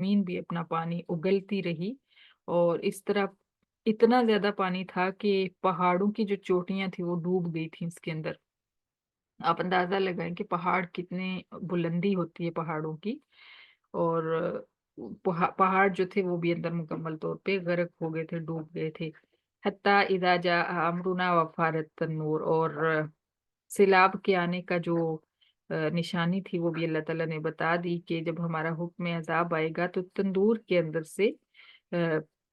زمین بھی اپنا پانی اگلتی رہی، اور اس طرح اتنا زیادہ پانی تھا کہ پہاڑوں کی جو چوٹیاں تھیں وہ ڈوب گئی تھیں اس کے اندر۔ آپ اندازہ لگائیں کہ پہاڑ کتنے بلندی ہوتی ہے پہاڑوں کی، اور پہاڑ جو تھے وہ بھی اندر مکمل طور پہ غرق ہو گئے تھے، ڈوب گئے تھے۔ حتیٰ اذا جاء امرنا وفارت التنور، اور سیلاب کے آنے کا جو نشانی تھی وہ بھی اللہ تعالیٰ نے بتا دی کہ جب ہمارا حکم عذاب آئے گا تو تندور کے اندر سے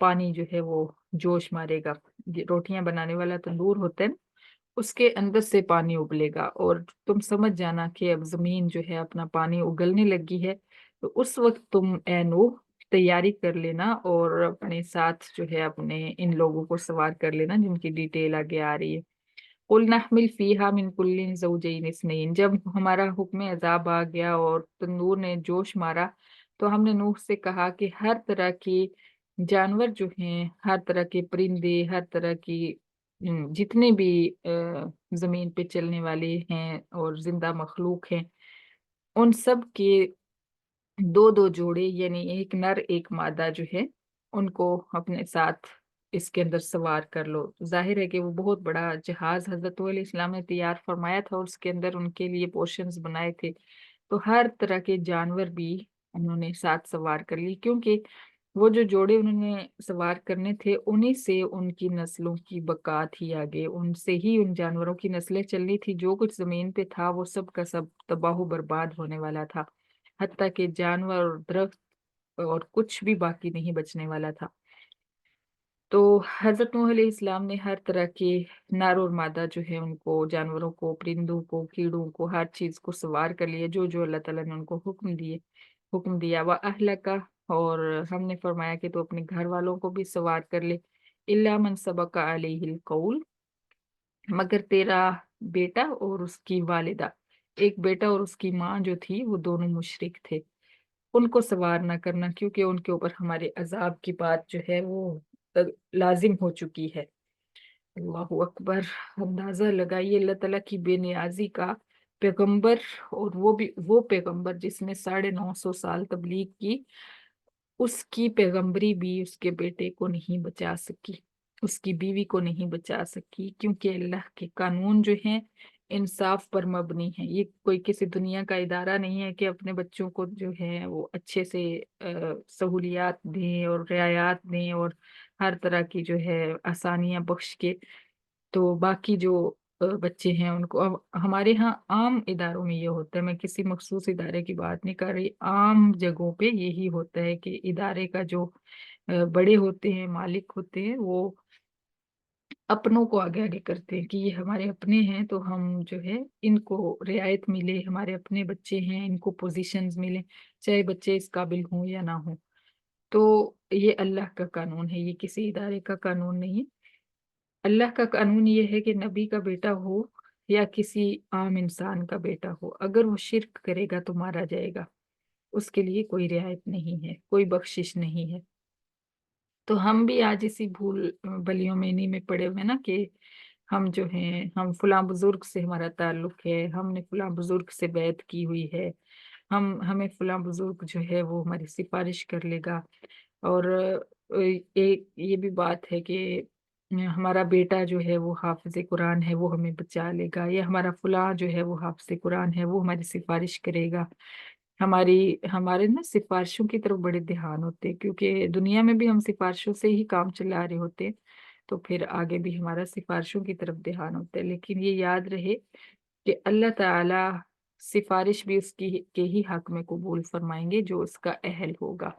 پانی جو ہے وہ جوش مارے گا۔ یہ روٹیاں بنانے والا تندور ہوتا ہے نا، اس کے اندر سے پانی ابلے گا، اور تم سمجھ جانا کہ اب زمین جو ہے اپنا پانی اگلنے لگی ہے۔ تو اس وقت تم اے نوح تیاری کر لینا، اور اپنے ساتھ جو ہے اپنے ان لوگوں کو سوار کر لینا جن کی ڈیٹیل آگے آ رہی ہے۔ قُلْ نَحْمِلُ فِيهَا مِنْ كُلٍّ زَوْجَيْنِ اثْنَيْنِ، جب ہمارا حکم عذاب آ گیا اور تندور نے جوش مارا تو ہم نے نوح سے کہا کہ ہر طرح کی جانور جو ہیں، ہر طرح کے پرندے، ہر طرح کی جتنے بھی زمین پہ چلنے والے ہیں اور زندہ مخلوق ہیں، ان سب کے دو دو جوڑے، یعنی ایک نر ایک مادہ جو ہے، ان کو اپنے ساتھ اس کے اندر سوار کر لو۔ ظاہر ہے کہ وہ بہت بڑا جہاز حضرت نوح علیہ السلام نے تیار فرمایا تھا، اور اس کے اندر ان کے لیے پورشنز بنائے تھے، تو ہر طرح کے جانور بھی انہوں نے ساتھ سوار کر لی، کیونکہ وہ جو جوڑے انہوں نے سوار کرنے تھے انہی سے ان کی نسلوں کی بقا تھی، آگے ان سے ہی ان جانوروں کی نسلیں چلنی تھی۔ جو کچھ زمین پہ تھا وہ سب کا سب تباہ و برباد ہونے والا تھا، حتیٰ کہ جانور اور درخت اور کچھ بھی باقی نہیں بچنے والا تھا۔ تو حضرت نوح علیہ السلام نے ہر طرح کے نر اور مادہ جو ہے ان کو، جانوروں کو، پرندوں کو، کیڑوں کو، ہر چیز کو سوار کر لیا جو جو اللہ تعالیٰ نے ان کو حکم دیا۔ وَأَهْلَكَ، اور ہم نے فرمایا کہ تو اپنے گھر والوں کو بھی سوار کر لے۔ إِلَّا مَنْ سَبَقَ عَلَيْهِ الْقَوْلُ، مگر تیرا بیٹا اور اس کی والدہ، ایک بیٹا اور اس کی ماں جو تھی وہ دونوں مشرک تھے، ان کو سوار نہ کرنا، کیونکہ ان کے اوپر ہمارے عذاب کی بات جو ہے وہ لازم ہو چکی ہے۔ اللہ اکبر! اندازہ لگائیے اللہ تعالیٰ کی بے نیازی کا، پیغمبر، اور وہ بھی وہ پیغمبر جس نے 950 سال تبلیغ کی، اس کی پیغمبری بھی اس کے بیٹے کو نہیں بچا سکی، اس کی بیوی کو نہیں بچا سکی، کیونکہ اللہ کے قانون جو ہیں انصاف پر مبنی ہے۔ یہ کوئی کسی دنیا کا ادارہ نہیں ہے کہ اپنے بچوں کو جو ہے وہ اچھے سے سہولیات دیں اور رعایات دیں اور ہر طرح کی جو ہے آسانیاں بخش کے، تو باقی جو بچے ہیں ان کو، اب ہمارے ہاں عام اداروں میں یہ ہوتا ہے، میں کسی مخصوص ادارے کی بات نہیں کر رہی، عام جگہوں پہ یہی ہوتا ہے کہ ادارے کا جو بڑے ہوتے ہیں، مالک ہوتے ہیں، وہ اپنوں کو آگے آگے کرتے ہیں کہ یہ ہمارے اپنے ہیں تو ہم جو ہے ان کو رعایت ملے، ہمارے اپنے بچے ہیں ان کو پوزیشنز ملیں، چاہے بچے اس قابل ہوں یا نہ ہوں۔ تو یہ اللہ کا قانون ہے، یہ کسی ادارے کا قانون نہیں ہے۔ اللہ کا قانون یہ ہے کہ نبی کا بیٹا ہو یا کسی عام انسان کا بیٹا ہو، اگر وہ شرک کرے گا تو مارا جائے گا، اس کے لیے کوئی رعایت نہیں ہے، کوئی بخشش نہیں ہے۔ تو ہم بھی آج اسی بھول بلیوں میں انہی میں پڑے ہوئے نا کہ ہم جو ہیں، ہم فلاں بزرگ سے ہمارا تعلق ہے، ہم نے فلاں بزرگ سے بیعت کی ہوئی ہے، ہمیں فلاں بزرگ جو ہے وہ ہماری سفارش کر لے گا، اور ایک یہ بھی بات ہے کہ ہمارا بیٹا جو ہے وہ حافظ قرآن ہے، وہ ہمیں بچا لے گا، یا ہمارا فلاں جو ہے وہ حافظ قرآن ہے، وہ ہماری سفارش کرے گا۔ ہمارے نا سفارشوں کی طرف بڑے دھیان ہوتے ہیں، کیونکہ دنیا میں بھی ہم سفارشوں سے ہی کام چلا رہے ہوتے ہیں، تو پھر آگے بھی ہمارا سفارشوں کی طرف دھیان ہوتا ہے۔ لیکن یہ یاد رہے کہ اللہ تعالی سفارش بھی اس کی کے ہی حق میں قبول فرمائیں گے جو اس کا اہل ہوگا۔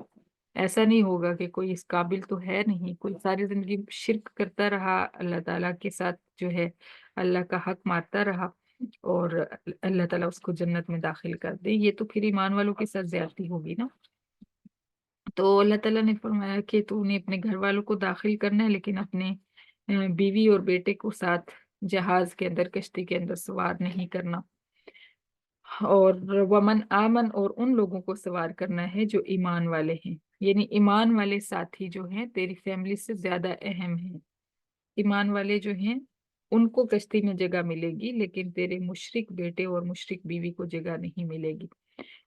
ایسا نہیں ہوگا کہ کوئی اس قابل تو ہے نہیں، کوئی ساری زندگی شرک کرتا رہا اللہ تعالیٰ کے ساتھ، جو ہے اللہ کا حق مارتا رہا، اور اللہ تعالیٰ اس کو جنت میں داخل کر دے، یہ تو پھر ایمان والوں کے ساتھ زیادتی ہوگی نا۔ تو اللہ تعالیٰ نے فرمایا کہ تو نے اپنے گھر والوں کو داخل کرنا ہے، لیکن اپنے بیوی اور بیٹے کو ساتھ جہاز کے اندر، کشتی کے اندر سوار نہیں کرنا۔ اور ومن آمن، اور ان لوگوں کو سوار کرنا ہے جو ایمان والے ہیں، یعنی ایمان والے ساتھی جو ہیں تیری فیملی سے زیادہ اہم ہیں۔ ایمان والے جو ہیں ان کو کشتی میں جگہ ملے گی، لیکن تیرے مشرک بیٹے اور مشرک بیوی کو جگہ نہیں ملے گی۔